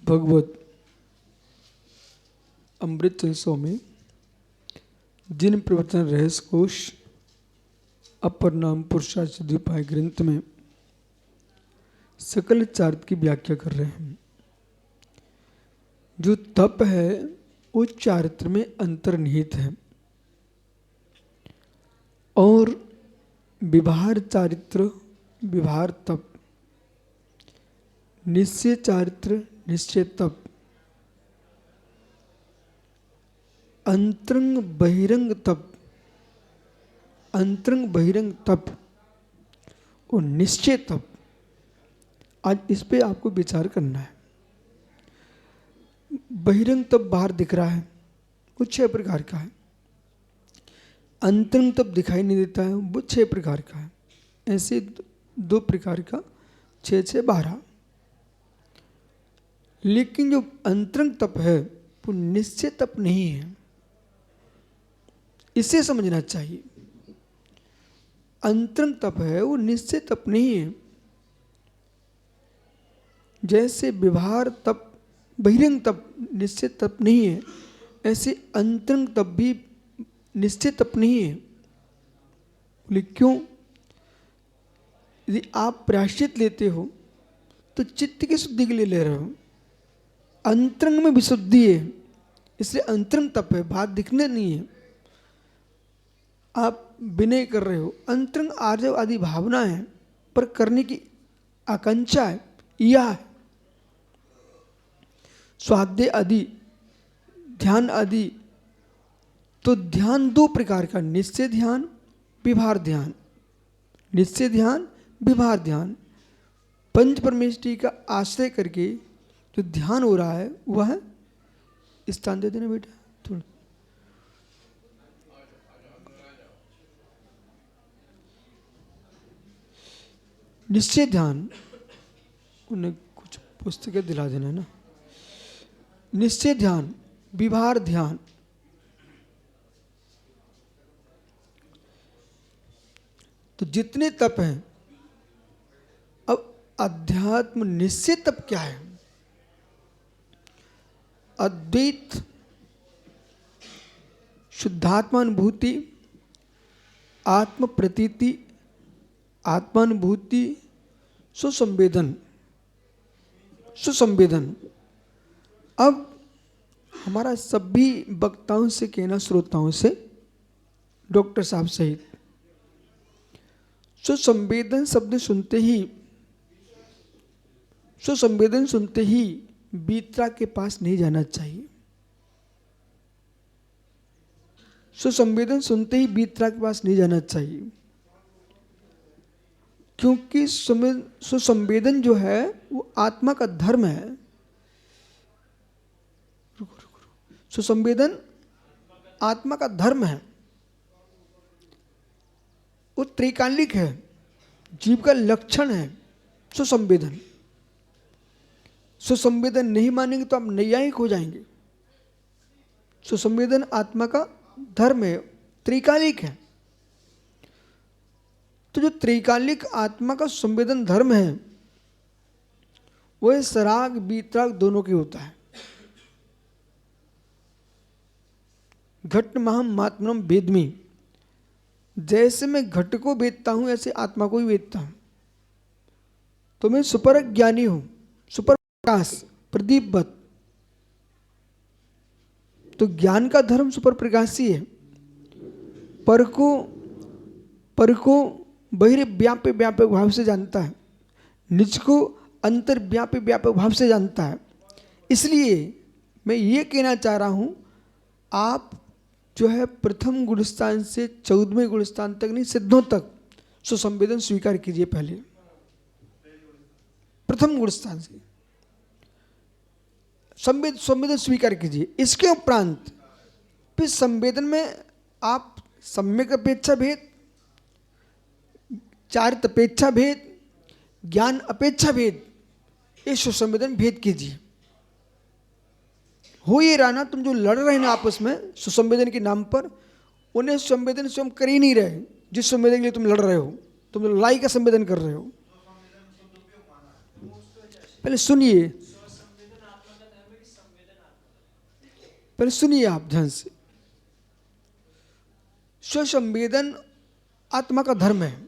भगवत अमृत चंसों में जिन प्रवचन रहस्य कोश अपर नाम पुरुषार्थ द्विपाय ग्रंथ में सकल चारित्र की व्याख्या कर रहे हैं। जो तप है वो चारित्र में अंतर्निहित है और विभार चारित्र विभार तप, निश्चय चारित्र निश्चय तप, अंतरंग बहिरंग तप, अंतरंग बहिरंग तप और निश्चय तप। आज इस पे आपको विचार करना है। बहिरंग तप बाहर दिख रहा है, वो 6 प्रकार का है। अंतरंग तप दिखाई नहीं देता है, वो 6 प्रकार का है। ऐसे 2 प्रकार का 6 6 12। लेकिन जो अंतरंग तप है वो निश्चय तप नहीं है, इसे समझना चाहिए। अंतरंग तप है वो निश्चय तप नहीं है। जैसे विभार तप बहिरंग तप निश्चय तप नहीं है, ऐसे अंतरंग तप भी निश्चय तप नहीं है। बोले क्यों? यदि आप प्रायश्चित लेते हो तो चित्त की शुद्धि के लिए ले रहे हो, अंतरंग में विशुद्धि है, इसलिए अंतरंग तप है, बात दिखने नहीं है। आप विनय कर रहे हो, अंतरंग आर्जव आदि भावना है, पर करने की आकांक्षा है, यह है। स्वाध्याय आदि ध्यान आदि, तो ध्यान 2 प्रकार का, निश्चय ध्यान विभार ध्यान। निश्चय ध्यान विभार ध्यान, पंच परमेष्टि का आश्रय करके जो ध्यान हो रहा है वह है, स्थान दे देना बेटा थोड़ा। निश्चय ध्यान, उन्हें कुछ पुस्तकें दिला देना है ना। निश्चय ध्यान विभार ध्यान, तो जितने तप हैं, अब अध्यात्म निश्चय तप क्या है? अद्वैत शुद्धात्मानुभूति, आत्म प्रतीति, आत्मानुभूति, सुसंवेदन। सुसंवेदन अब हमारा सभी वक्ताओं से कहना, श्रोताओं से, डॉक्टर साहब सहित, सुसंवेदन शब्द सुनते ही, सुसंवेदन सुनते ही वीतराग के पास नहीं जाना चाहिए। सुसंवेदन सुनते ही वीतराग के पास नहीं जाना चाहिए, क्योंकि सुसंवेदन जो है वो आत्मा का धर्म है। सुसंवेदन आत्मा का धर्म है, वो त्रिकालिक है, जीव का लक्षण है सुसंवेदन। सुसंवेदन नहीं मानेंगे तो आप नैयायिक हो जाएंगे। सुसंवेदन आत्मा का धर्म है, त्रिकालिक है। तो जो त्रिकालिक आत्मा का संवेदन धर्म है वह सराग वीतराग दोनों की होता है। घट महम मात्मनम वेदमी, जैसे मैं घट को वेदता हूं ऐसे आत्मा को ही वेदता हूं। तो मैं सुपर ज्ञानी हूं, सुपर प्रकाश प्रदीपवत। तो ज्ञान का धर्म सुपर प्रकाशी है। पर को बहिर व्याप्य व्यापक भाव से जानता है, निज को अंतर व्याप्य व्यापक भाव से जानता है। इसलिए मैं ये कहना चाह रहा हूं, आप जो है प्रथम गुणस्थान से 14वें गुणस्थान तक नहीं, सिद्धों तक सुसंवेदन स्वीकार कीजिए। पहले प्रथम गुणस्थान से संवेदन स्वीकार कीजिए। इसके उपरांत फिर संवेदन में आप सम्यक अपेक्षा भेद, चारित्र अपेक्षा भेद, ज्ञान अपेक्षा भेद, ये सुसंवेदन भेद कीजिए। हो ये रहा ना, तुम जो लड़ रहे हैं ना आपस में सुसंवेदन के नाम पर, उन्हें संवेदन स्वयं कर ही नहीं रहे। जिस संवेदन के लिए तुम लड़ रहे हो, तुम लड़ाई का संवेदन कर रहे हो। पहले सुनिए, पहले सुनिए आप ध्यान से। स्वसंवेदन आत्मा का धर्म है।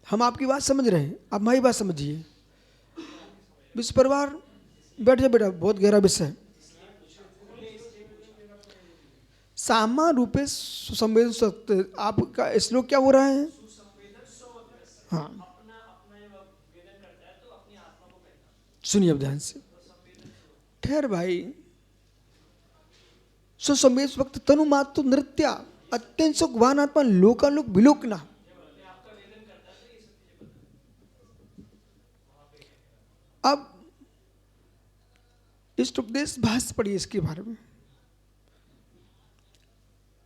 हम आपकी बात समझ रहे हैं, आप हमारी बात समझिए। विश्व परिवार बैठ जाए बेटा, बहुत गहरा विषय है। सामान्य रूपे सुसंवेदन सत्य, आपका श्लोक क्या हो रहा है? हाँ सुनिए अब ध्यान से। ठहर भाई। सुसंवेद वक्त तनु मातु नृत्या अत्यंत सुखवान आत्मा लोकालोक विलोकना। अब इस उपदेश भाष्य पढ़िए इसके बारे में।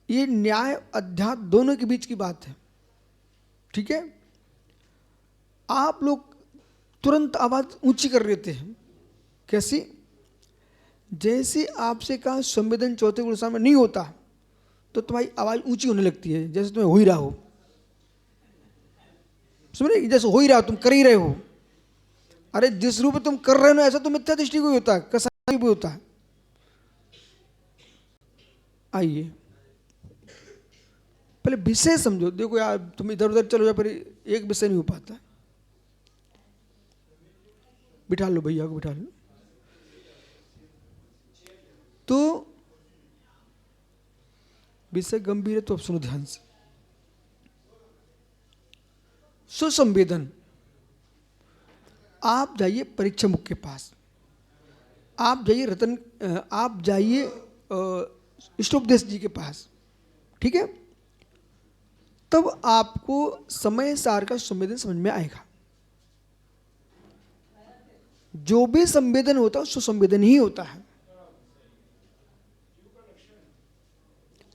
ये न्याय अध्यात्म दोनों के बीच की बात है, ठीक है। आप लोग तुरंत आवाज ऊंची कर लेते हैं। कैसी? जैसे आपसे कहा संवेदन चौथे गुण में नहीं होता तो तुम्हारी आवाज ऊंची होने लगती है, जैसे तुम्हें हो ही रहा हो। समझ रहे? जैसे हो ही रहा हो, तुम कर ही रहे हो। अरे जिस रूप में तुम कर रहे हो ऐसा तो मिथ्या दृष्टि को होता है, कसाई भी होता है। आइए पहले विषय समझो। देखो यार, तुम इधर उधर चलो या फिर एक विषय नहीं हो पाता। बिठा लो भैया को, बिठा लो। तो विषय गंभीर है, तो अब सुनो ध्यान से। सुसंवेदन, आप जाइए परीक्षा मुख के पास, आप जाइए इष्टोपदेश जी के पास, ठीक है। तब आपको समय सार का संवेदन समझ में आएगा। जो भी संवेदन होता है सुसंवेदन ही होता है।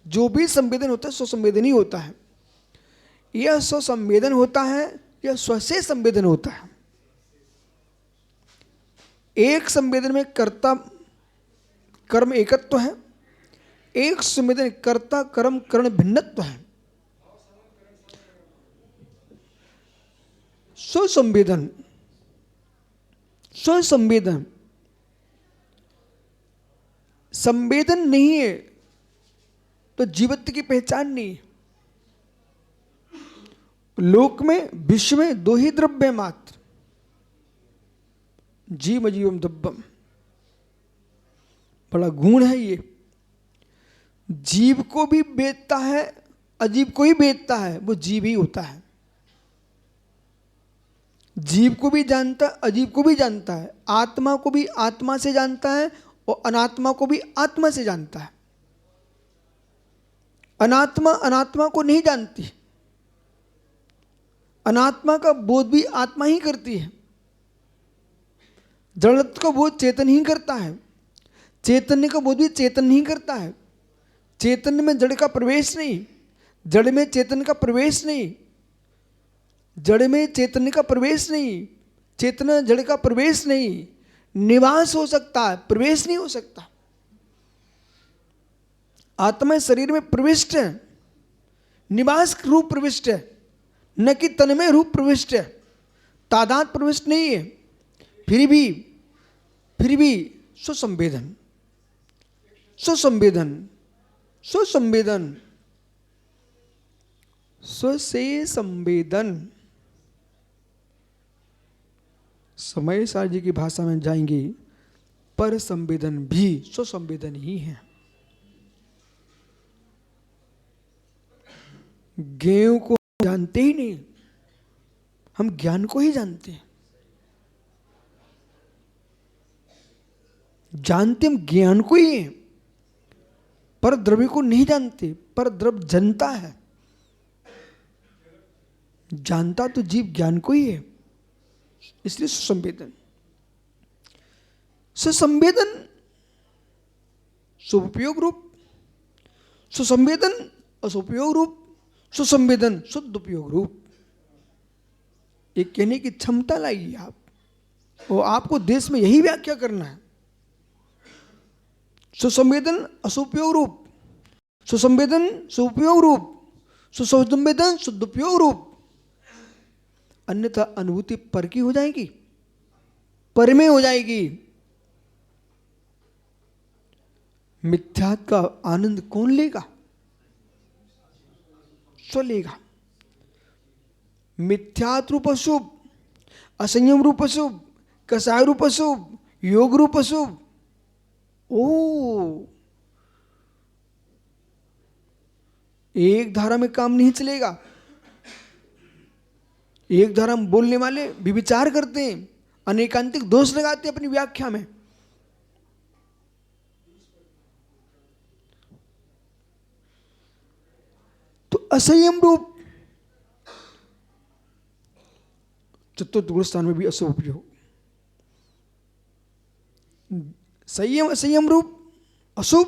जो भी संवेदन होता है सुसंवेदन ही होता है। यह स्वसंवेदन होता है, यह स्व से संवेदन होता है। एक संवेदन में कर्ता कर्म एकत्व है, एक संवेदन कर्ता कर्म कर्ण भिन्नत्व है। स्वसंवेदन, स्वसंवेदन संवेदन नहीं है तो जीवत्व की पहचान नहीं। लोक में विश्व में दो ही द्रव्य मात्र, जीव अजीवम द्रव्यम। बड़ा गुण है ये। जीव को भी बेचता है, अजीव को ही बेचता है, वो जीव ही होता है। जीव को भी जानता है, अजीव को भी जानता है, आत्मा को भी आत्मा से जानता है और अनात्मा को भी आत्मा से जानता है। अनात्मा अनात्मा को नहीं जानती। अनात्मा का बोध भी आत्मा ही करती है। जड़त्व का बोध चेतन ही करता है, चैतन्य का बोध भी चेतन ही करता है। चैतन्य में जड़ का प्रवेश नहीं, जड़ में चेतन का प्रवेश नहीं, जड़ में चैतन्य का प्रवेश नहीं, चेतना जड़ का प्रवेश नहीं। निवास हो सकता है, प्रवेश नहीं हो सकता। आत्मा शरीर में प्रविष्ट है, निवास रूप प्रविष्ट है, न कि तन्मय रूप प्रविष्ट है, तादाद प्रविष्ट नहीं है। फिर भी सुसंवेदन, सुसंवेदन, सुसंवेदन, स्व से संवेदन। समय सार जी की भाषा में जाएंगे, पर संवेदन भी सुसंवेदन ही है। ज्ञेय को जानते ही नहीं, हम ज्ञान को ही जानते हैं। जानते हम ज्ञान को ही है, पर द्रव्य को नहीं जानते। पर द्रव्य जनता है, जानता तो जीव ज्ञान को ही है। इसलिए सुसंवेदन, सुसंवेदन शुभोपयोग रूप, सुसंवेदन असुपयोग रूप, सुसंवेदन शुद्ध उपयोग रूप। एक कहने की क्षमता लाइए आप, और आपको देश में यही व्याख्या करना है। सुसंवेदन असुपयोग रूप, सुसंवेदन सुपयोग रूप, सुसंवेदन शुद्ध उपयोग रूप। अन्यथा अनुभूति पर की हो जाएगी, पर में हो जाएगी। मिथ्यात्व का आनंद कौन लेगा? स्व लेगा। मिथ्यात्व रूप अशुभ, असंयम रूप अशुभ, कसाय रूप अशुभ, योग रूप अशुभ। ओ, एक धारा में काम नहीं चलेगा। एक धारा में बोलने वाले विचार करते हैं, अनेकांतिक दोष लगाते हैं अपनी व्याख्या में। तो असंयम रूप चतुर्थ गुण स्थान में भी अशुभ उपयोग। संयम असंयम रूप अशुभ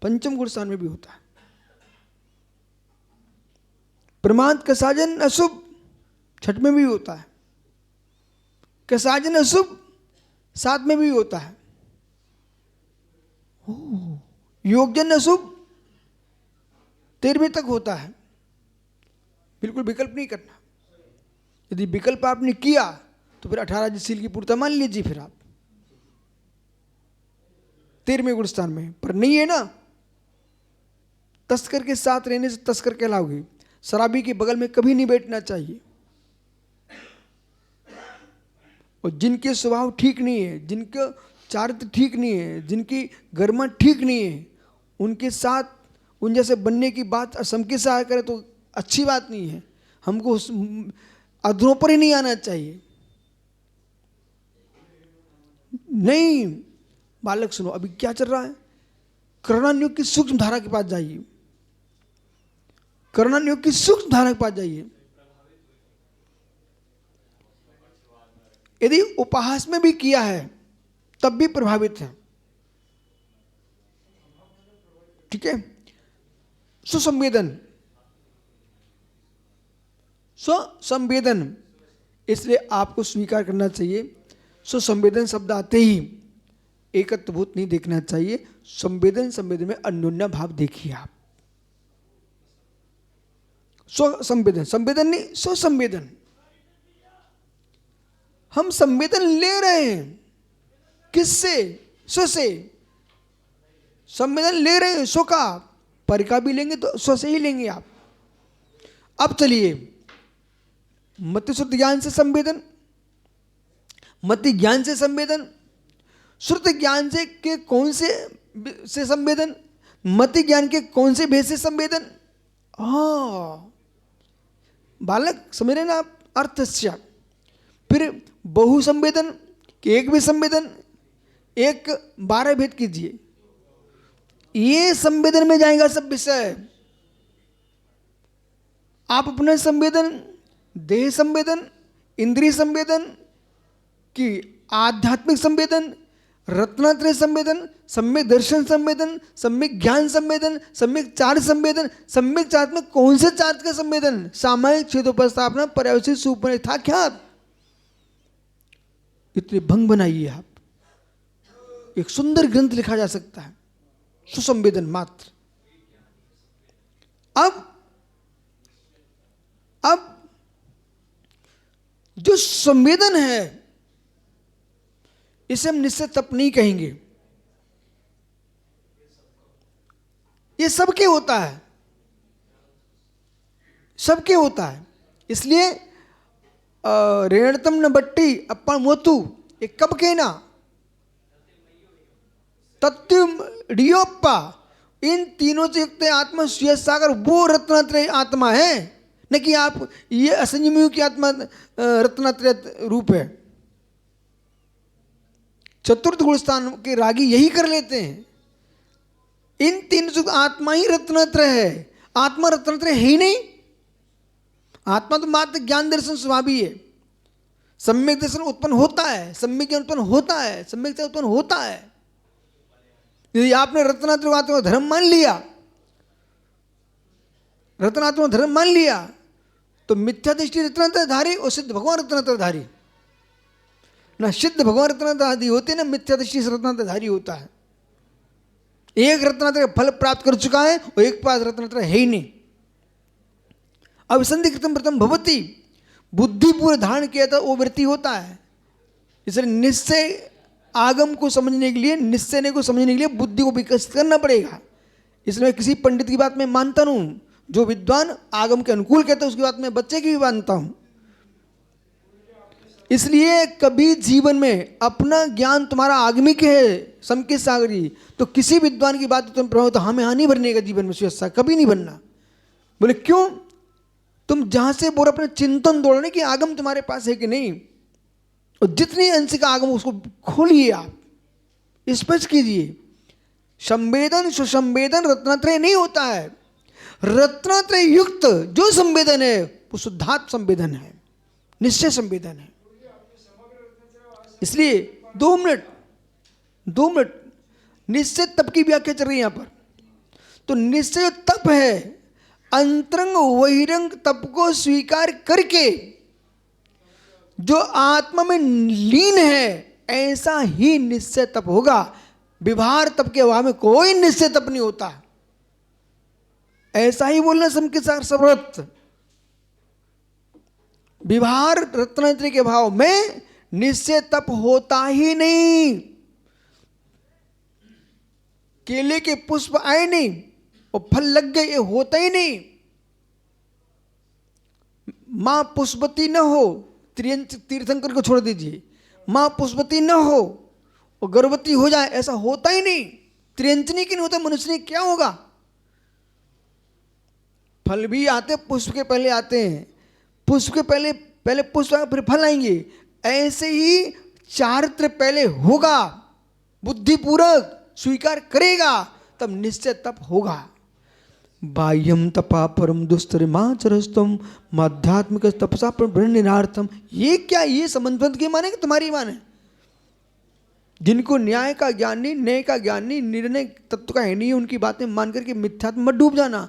पंचम गुण स्थान में भी होता है। प्रमाद का साजन अशुभ छठ में भी होता है। कसाजन अशुभ सात में भी होता है। योगजन अशुभ 13वें तक होता है। बिल्कुल विकल्प नहीं करना। यदि विकल्प आपने किया तो फिर 18 शील की पूर्णता मान लीजिए, फिर आप 13वें गुण स्थान में, पर नहीं है ना। तस्कर के साथ रहने से तस्कर कहलाओगे। शराबी के बगल में कभी नहीं बैठना चाहिए। और जिनके स्वभाव ठीक नहीं है, जिनका चारित्र ठीक नहीं है, जिनकी गर्मा ठीक नहीं है, उनके साथ उन जैसे बनने की बात असम के साथ करे तो अच्छी बात नहीं है। हमको अधरों पर ही नहीं आना चाहिए। नहीं बालक सुनो, अभी क्या चल रहा है? कर्णान्योग की सूक्ष्म धारा के पास जाइए। कर्णान्योग की सूक्ष्म धारा के पास जाइए। यदि उपहास में भी किया है तब भी प्रभावित है। ठीक है। सुसंवेदन, स्वसंवेदन, इसलिए आपको स्वीकार करना चाहिए। सुसंवेदन शब्द आते ही एकत्वभूत नहीं देखना चाहिए। संवेदन संवेदन में अन्योन्या भाव देखिए आप। स्वसंवेदन, संवेदन नहीं स्वसंवेदन। हम संवेदन ले रहे हैं किससे? स्व से संवेदन ले रहे हैं। स्व का, पर का भी लेंगे तो स्व से ही लेंगे आप। अब चलिए, मति श्रुति ज्ञान से संवेदन, मति ज्ञान से संवेदन, श्रुति ज्ञान से के कौन से संवेदन, मति ज्ञान के कौन से भेद से संवेदन? बालक समझ रहे ना आप अर्थस्य। फिर बहु संवेदन कि एक भी संवेदन, एक 12 भेद कीजिए। ये संवेदन में जाएगा सब विषय। आप अपने संवेदन, देह संवेदन, इंद्रिय संवेदन की आध्यात्मिक संवेदन, रत्नात्रय संवेदन, सम्यक दर्शन संवेदन, सम्यक ज्ञान संवेदन, सम्यक चार्ज संवेदन। सम्यक चार्ज में कौन से चार्ज का संवेदन? सामायिक क्षेत्रोपस्थापना, पर्यावसिक सुपरिथा ख्यात। इतने भंग बनाइए आप, एक सुंदर ग्रंथ लिखा जा सकता है। सुसंवेदन मात्र। अब जो संवेदन है इसे हम निश्चित तप नहीं कहेंगे। ये सबके होता है, सबके होता है। इसलिए रेणतम न बट्टी अपन मोतु, ये कब कहना? तत्व डियोप्पा, इन तीनों से युक्त आत्मा सुयस सागर, वो रत्नात्रय आत्मा है। न कि आप ये असंयमियों की आत्मा रत्नात्रय रूप है। चतुर्थ गुण स्थान के रागी यही कर लेते हैं। इन तीन से आत्मा ही रत्नात्रय है। आत्मा रत्नात्रय है ही नहीं। आत्मा तो मात्र ज्ञान दर्शन स्वभावी है। सम्यक दर्शन उत्पन्न होता है, सम्यक ज्ञान उत्पन्न होता है, सम्यक से उत्पन्न होता है। यदि आपने रत्नात्मक धर्म मान लिया, रत्नात्मक धर्म मान लिया, तो मिथ्या दृष्टि रत्नात्रयधारी और सिद्ध भगवान रत्नात्रयधारी। ना सिद्ध भगवान रत्नात्रयधारी होते, ना मिथ्या दृष्टि से रत्नात्रयधारी होता है। एक रत्नात्रय फल प्राप्त कर चुका है और एक पास रत्नात्रय है ही नहीं। अब संधि कृतम प्रथम भवती, बुद्धिपूर्व धारण किया था वो वृत्ति होता है। इसलिए निश्चय आगम को समझने के लिए, निश्चय को समझने के लिए बुद्धि को विकसित करना पड़ेगा। इसलिए मैं किसी पंडित की बात में मानता नहीं हूं। जो विद्वान आगम के अनुकूल कहते हैं उसकी बात में बच्चे की भी मानता हूं। इसलिए कभी जीवन में अपना ज्ञान तुम्हारा आगमिक है समकित सागरी, तो किसी विद्वान की बात तुम प्रभावित, तो हमें नहीं बनने का जीवन में सुव्यवस्था कभी नहीं बनना। बोले क्यों? तुम जहां से बोल अपने चिंतन दौड़ने की आगम तुम्हारे पास है कि नहीं, और जितनी अंश का आगम उसको खोलिए, आप स्पष्ट कीजिए। संवेदन सुसंवेदन रत्नत्रय नहीं होता है। रत्नत्रय युक्त जो संवेदन है वो शुद्धात्म संवेदन है, निश्चय संवेदन है। इसलिए 2 मिनट निश्चय तप की व्याख्या चल रही है यहां पर। तो निश्चय तप है, अंतरंग बहिरंग तप को स्वीकार करके जो आत्मा में लीन है, ऐसा ही निश्चय तप होगा। विभार तप के अभाव में कोई निश्चय तप नहीं होता। ऐसा ही बोलना समकित सागर सर्वत्र। विभार रत्नत्रय के भाव में निश्चय तप होता ही नहीं। केले के पुष्प आए नहीं और फल लग गए, ये होता ही नहीं। मां पुष्पवती न हो, तीर्थंकर को छोड़ दीजिए, मां पुष्पवती न हो और गर्भवती हो जाए, ऐसा होता ही नहीं। त्रियंचनी की नहीं होता, मनुष्य ने क्या होगा? फल भी आते पुष्प के पहले आते हैं, पुष्प के पहले पुष्प फिर फल आएंगे। ऐसे ही चारित्र पहले होगा, बुद्धिपूर्वक स्वीकार करेगा तब निश्चय तप होगा। बाह्यम तपा परम दुस्तरमाचरस्तम माध्यात्मिक तपसा प्रणिनार्थम। ये क्या, ये संबंध के माने कि तुम्हारी माने? जिनको न्याय का ज्ञान नहीं, न्याय का ज्ञान नहीं, निर्णय तत्व का है नहीं, उनकी बातें मान करके मिथ्यात्व मत डूब जाना।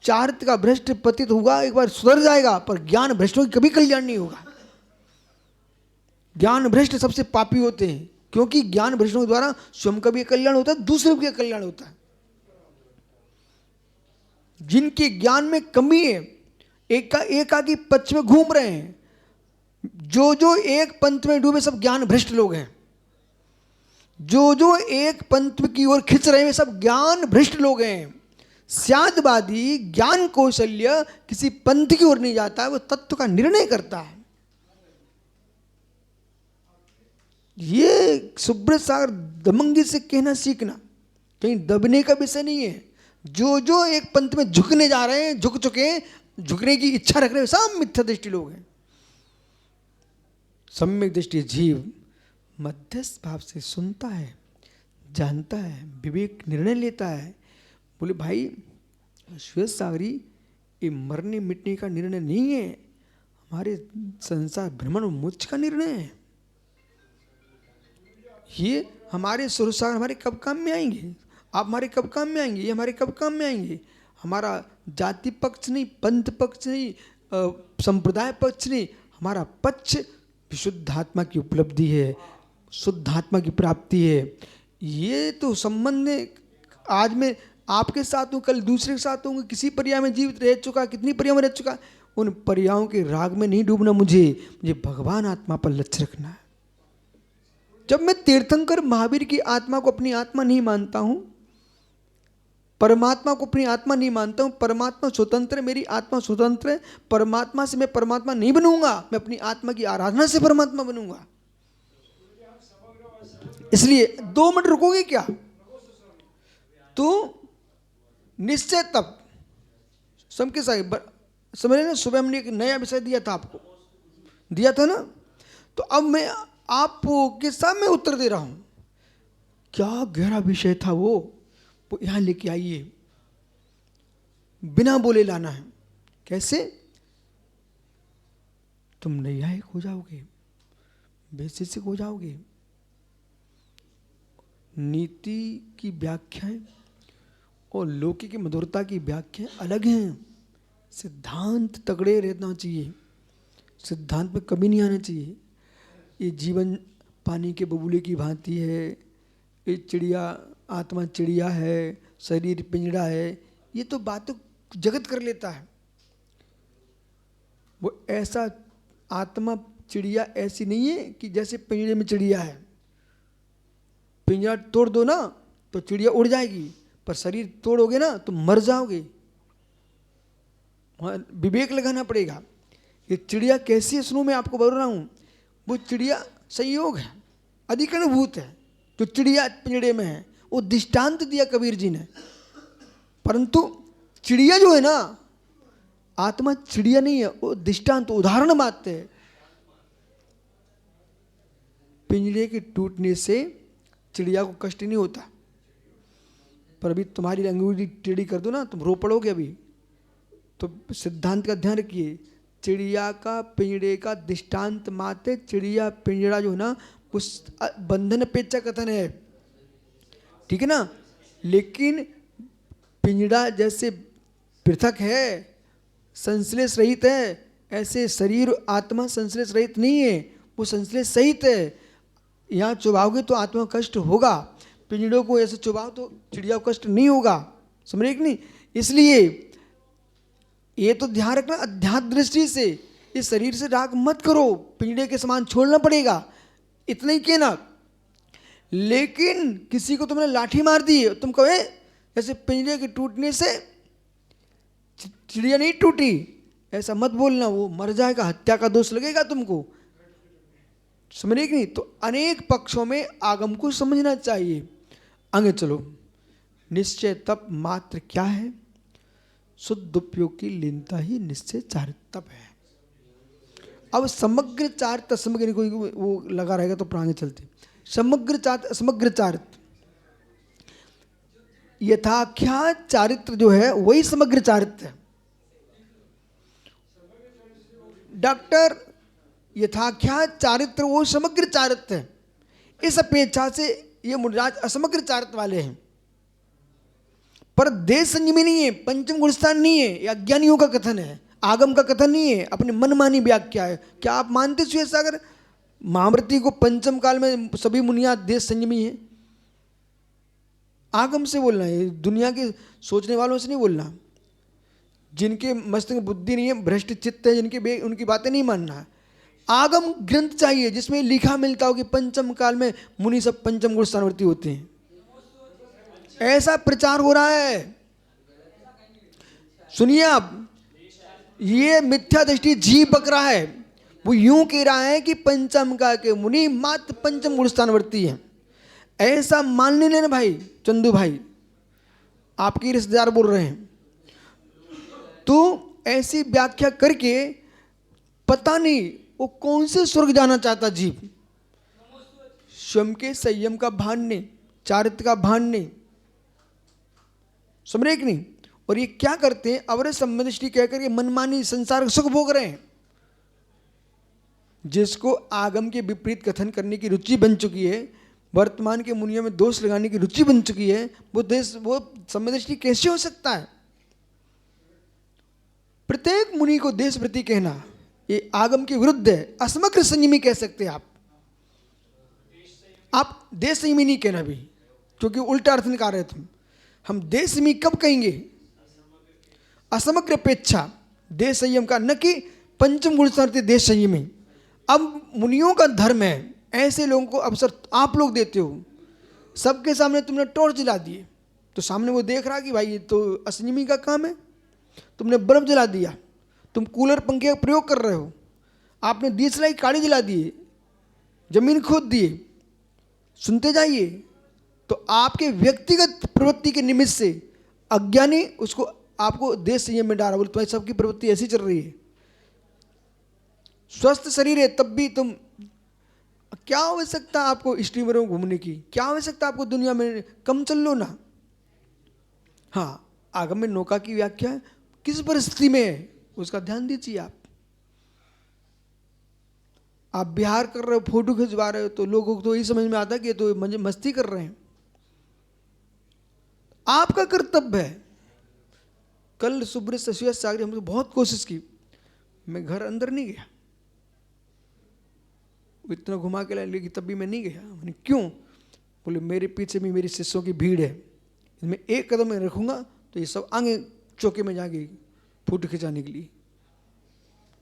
चारित्र का भ्रष्ट पतित होगा, एक बार सुधर जाएगा, पर ज्ञान भ्रष्टों की कभी कल्याण नहीं होगा। ज्ञान भ्रष्ट सबसे पापी होते हैं, क्योंकि ज्ञान भ्रष्टों के द्वारा स्वयं का भी कल्याण होता है, दूसरे का कल्याण होता है। जिनके ज्ञान में कमी है, एकाकी पक्ष में घूम रहे हैं, जो एक पंथ में डूबे सब ज्ञान भ्रष्ट लोग हैं। जो एक पंथ की ओर खिंच रहे हैं सब ज्ञान भ्रष्ट लोग हैं। स्यादवादी ज्ञान कौशल्य किसी पंथ की ओर नहीं जाता है, वो तत्व का निर्णय करता है। ये सुब्रत सागर दमंगी से कहना सीखना, कहीं दबने का विषय नहीं है। जो एक पंथ में झुकने जा रहे हैं, झुक चुके हैं, झुकने की इच्छा रख रहे हैं, सब मिथ्या दृष्टि लोग हैं। सम्यक दृष्टि जीव मध्यस्थ भाव से सुनता है, जानता है, विवेक निर्णय लेता है। बोले भाई श्वेत सागरी, ये मरने मिटने का निर्णय नहीं है, हमारे संसार भ्रमण मोक्ष का निर्णय है। ये हमारे स्वरूप सागर हमारे कब काम में आएंगे? आप हमारे कब काम में आएंगे? ये हमारे कब काम में आएंगे? हमारा जाति पक्ष नहीं, पंथ पक्ष नहीं, संप्रदाय पक्ष नहीं, हमारा पक्ष विशुद्ध आत्मा की उपलब्धि है, शुद्ध आत्मा की प्राप्ति है। ये तो संबंध आज मैं आपके साथ हूँ, कल दूसरे के साथ हूँ, किसी पर्याय में जीवित रह चुका, कितनी पर्याय में रह चुका, उन पर्यायों के राग में नहीं डूबना। मुझे भगवान आत्मा पर लक्ष्य रखना है। जब मैं तीर्थंकर महावीर की आत्मा को अपनी आत्मा नहीं मानता हूं, परमात्मा को अपनी आत्मा नहीं मानता हूं, परमात्मा स्वतंत्र है, मेरी आत्मा स्वतंत्र है, परमात्मा से मैं परमात्मा नहीं बनूंगा, मैं अपनी आत्मा की आराधना से परमात्मा बनूंगा। इसलिए 2 मिनट रुकोगे क्या? तो निश्चय तप समके साहब समझ रहे ना, सुबह हमने एक नया विषय दिया था, आपको दिया था ना, तो अब मैं आपके सामने उत्तर दे रहा हूं। क्या गहरा विषय था वो यहां लेके आइए, बिना बोले लाना है। कैसे? तुम नैयायिक हो जाओगे, वैशेषिक हो जाओगे। नीति की व्याख्याएं और लौकिक की मधुरता की व्याख्याएं अलग हैं। सिद्धांत तगड़े रहना चाहिए, सिद्धांत में कमी नहीं आना चाहिए। ये जीवन पानी के बबूले की भांति है, ये चिड़िया आत्मा चिड़िया है, शरीर पिंजड़ा है, ये तो बात तो जगत कर लेता है। वो ऐसा आत्मा चिड़िया ऐसी नहीं है कि जैसे पिंजड़े में चिड़िया है। पिंजरा तोड़ दो ना तो चिड़िया उड़ जाएगी, पर शरीर तोड़ोगे ना तो मर जाओगे। वहाँ विवेक लगाना पड़ेगा। ये चिड़िया कैसी है सुनो, मैं आपको बोल रहा हूँ, वो चिड़िया संयोग है, अधिकरणभूत है। जो चिड़िया पिंजड़े में है वो दृष्टांत दिया कबीर जी ने, परंतु चिड़िया जो है ना, आत्मा चिड़िया नहीं है, वो दृष्टांत उदाहरण मात्र है। पिंजड़े के टूटने से चिड़िया को कष्ट नहीं होता, पर अभी तुम्हारी अंगूठी टेढ़ी कर दो ना, तुम रो पड़ोगे अभी। तो सिद्धांत का ध्यान रखिए, चिड़िया का पिंजड़े का दृष्टांत मात्र। चिड़िया पिंजड़ा जो है ना उस बंधन अपेक्षा कथन है, ठीक है ना। लेकिन पिंजड़ा जैसे पृथक है, संश्लेष रहित है, ऐसे शरीर आत्मा संश्लेष रहित नहीं है, वो संश्लेष सहित है। यहाँ चुभाओगे तो आत्मा को कष्ट होगा, पिंजड़ों को ऐसे चुभाओ तो चिड़िया को कष्ट नहीं होगा, समझ रहे कि नहीं। इसलिए ये तो ध्यान रखना, अध्यात्म दृष्टि से इस शरीर से राग मत करो, पिंजड़े के समान छोड़ना पड़ेगा, इतना ही कहना। लेकिन किसी को तुमने लाठी मार दी, तुम कहे ऐसे पिंजड़े के टूटने से चिड़िया नहीं टूटी, ऐसा मत बोलना, वो मर जाएगा, हत्या का दोष लगेगा तुमको, समझ रहे कि नहीं। तो अनेक पक्षों में आगम को समझना चाहिए। आगे चलो, निश्चय तप मात्र क्या है? शुद्ध उपयोग की लीनता ही निश्चय चारित तप है। अब समग्र चारित, समग्र कोई वो लगा रहेगा तो प्राणी चलते। समग्र चारित, समग्र चारित, यथाख्या चारित्र जो है वही समग्र चारित्र है। डॉक्टर यथाख्या चारित्र वो समग्र चारित्र है। इस अपेक्षा से ये मुनिराज असमग्र चारित्र वाले हैं, पर देश संयमी नहीं है, पंचम गुणस्थान नहीं है, ये अज्ञानियों का कथन है, आगम का कथन नहीं है, अपने मनमानी व्याख्या है। क्या आप मानते श्वेत सागर महामृति को पंचम काल में सभी मुनिया देश संयमी है? आगम से बोलना है, दुनिया के सोचने वालों से नहीं बोलना। जिनके मस्तिष्क में बुद्धि नहीं है, भ्रष्ट चित्त है जिनके, उनकी बातें नहीं मानना है। आगम ग्रंथ चाहिए जिसमें लिखा मिलता हो कि पंचम काल में मुनि सब पंचम गुण स्थानवर्ती होते हैं। ऐसा प्रचार हो रहा है, सुनिए आप, ये मिथ्या दृष्टि जीव बक रहा है। वो यूं कह रहा है कि पंचम काल के मुनि मात्र पंचम गुण स्थानवर्ती हैं। ऐसा मान नहीं लेना भाई, चंदू भाई आपके रिश्तेदार बोल रहे हैं, तो ऐसी व्याख्या करके पता नहीं वो कौन से स्वर्ग जाना चाहता जीव। स्वयं के संयम का भान नहीं, चारित्र का भान नहीं, समझ रहे कि नहीं। और ये क्या करते हैं, अवरे संबंधिष्टि कहकर के मनमानी संसार सुख भोग रहे हैं। जिसको आगम के विपरीत कथन करने की रुचि बन चुकी है, वर्तमान के मुनियों में दोष लगाने की रुचि बन चुकी है, वो संबंधिष्टि कैसे हो सकता है? प्रत्येक मुनि को देश प्रति कहना ये आगम के विरुद्ध है। असमग्र संयमी कह सकते हैं आप देश संयमी नहीं कहना भी, क्योंकि उल्टा अर्थ निकाल रहे तुम। हम देश संयमी कब कहेंगे? असमग्र अपेक्षा देश संयम का, न कि पंचम गुण स्थान देश संयमी। अब मुनियों का धर्म है, ऐसे लोगों को अवसर आप लोग देते हो। सबके सामने तुमने टॉर्च जला दिए तो सामने वो देख रहा कि भाई ये तो असंयमी का काम है। तुमने बल्ब जला दिया, तुम कूलर पंखे का प्रयोग कर रहे हो, आपने दियसलाई काड़ी जला दिए, जमीन खोद दिए, सुनते जाइए। तो आपके व्यक्तिगत प्रवृत्ति के निमित्त से अज्ञानी उसको आपको देश संयम में डाला, बोले तुम्हारी सबकी प्रवृत्ति ऐसी चल रही है। स्वस्थ शरीर है तब भी तुम, क्या आवश्यकता आपको स्टीमरों में घूमने की, क्या आवश्यकता आपको दुनिया में, कम चल लो ना। हाँ, आगम में नौका की व्याख्या किस परिस्थिति में है उसका ध्यान दीजिए। आप बिहार कर रहे हो, फोटो खिंचवा रहे हो, तो लोगों को तो यही समझ में आता है कि ये तो मस्ती कर रहे हैं। आपका कर्तव्य है। कल सुब्रत श्वेत सागर हमने बहुत कोशिश की, मैं घर अंदर नहीं गया, इतना घुमा के लाए, लेकिन तब भी मैं नहीं गया। मैंने क्यों? बोले मेरे पीछे भी मेरी शिष्यों की भीड़ है, इसमें एक कदम मैं रखूंगा तो ये सब आगे चौके में जाएंगे फोटो खिंचाने के लिए।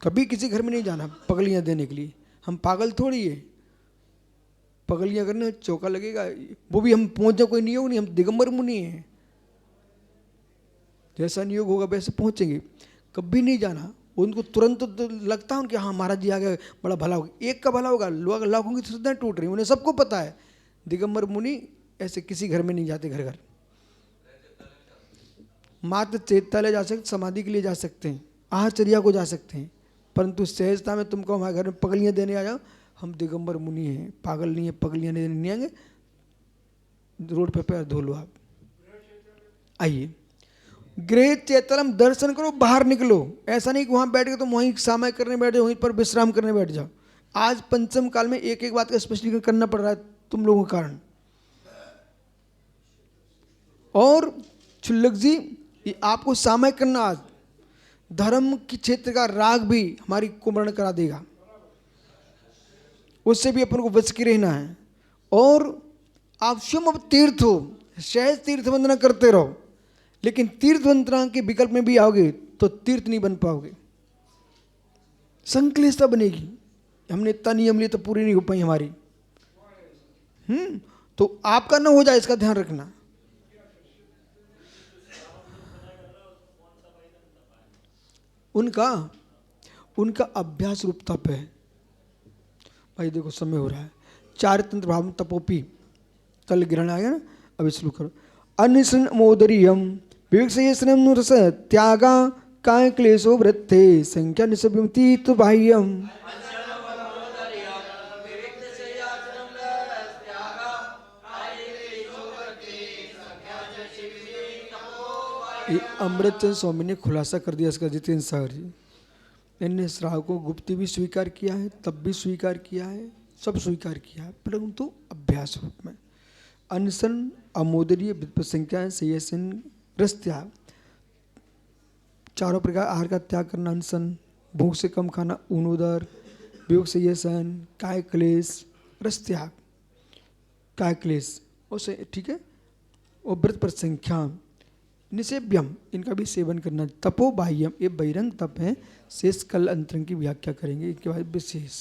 कभी किसी घर में नहीं जाना पगलियां देने के लिए, हम पागल थोड़ी है। पगलियाँ करने चौका लगेगा, वो भी हम पहुंच जाए कोई नियोग नहीं, हम दिगंबर मुनि हैं, जैसा नियोग होगा वैसे पहुंचेंगे। कभी नहीं जाना उनको, तुरंत तो लगता है कि हाँ महाराज जी आ गए, बड़ा भला होगा, एक का भला होगा, लोग लाखों की श्रद्धाएं टूट रही, उन्हें सबको पता है। दिगंबर मुनि ऐसे किसी घर में नहीं जाते, घर घर मात्र चैत्यालय जा सकते, समाधि के लिए जा सकते हैं, आहचर्या को जा सकते हैं, परंतु सहजता में तुमको हमारे घर में पगलियाँ देने आ जाओ, हम दिगंबर मुनि हैं, पागल नहीं है, पगलियाँ देने नहीं आएंगे, रोड पे पैर धो लो आप। आइए गृह चैतलम, दर्शन करो, बाहर निकलो, ऐसा नहीं कि वहां बैठ के तुम वहीं सामय करने बैठ जाओ, वहीं पर विश्राम करने बैठ जाओ। आज पंचम काल में एक एक बात का स्पष्टीकरण करना पड़ रहा है तुम लोगों के कारण। और क्षुल्लक जी, ये आपको सामय करना, आज धर्म के क्षेत्र का राग भी हमारी कुमरण करा देगा, उससे भी अपन को बच के रहना है। और आप स्वयं अब तीर्थ हो, सहज तीर्थ वंदना करते रहो, लेकिन तीर्थ वंदना के विकल्प में भी आओगे तो तीर्थ नहीं बन पाओगे, संक्लिष्टता बनेगी। हमने इतना नियम लिए तो पूरी नहीं हो पाई हमारी। तो आपका ना हो जाए इसका ध्यान रखना। उनका अभ्यास रूप तप है। भाई देखो समय हो रहा है। चार तंत्र भाव तपोपी, कल ग्रहण आया ना, अब शुरू करो। अन्यसन मोदरियम विवेक रस त्यागा काय क्लेशो वृत्ते संख्या निसभ्यमती तो बाह्यम। अमृतचंद स्वामी ने खुलासा कर दिया इसका, जितेंद्र सागर जी। इनने श्रावकों को गुप्ती भी स्वीकार किया है, तब भी स्वीकार किया है, सब स्वीकार किया है, परंतु अभ्यास रूप में। अनशन, अमोदरीय, विप्रसंख्या, संयसन, रस त्याग, चारों प्रकार आहार का त्याग करना, अनशन, भूख से कम खाना, ऊनोदर, वियोग संयसन, काय क्लेश, रस त्याग, काय क्लेश, उसे ठीक है। और व्रत पर संख्या, निषेव्यम, इनका भी सेवन करना। तपो बाह्यम, ये बहिरंग तप है, शेष कल अंतरंग की व्याख्या करेंगे, इनके बाद विशेष।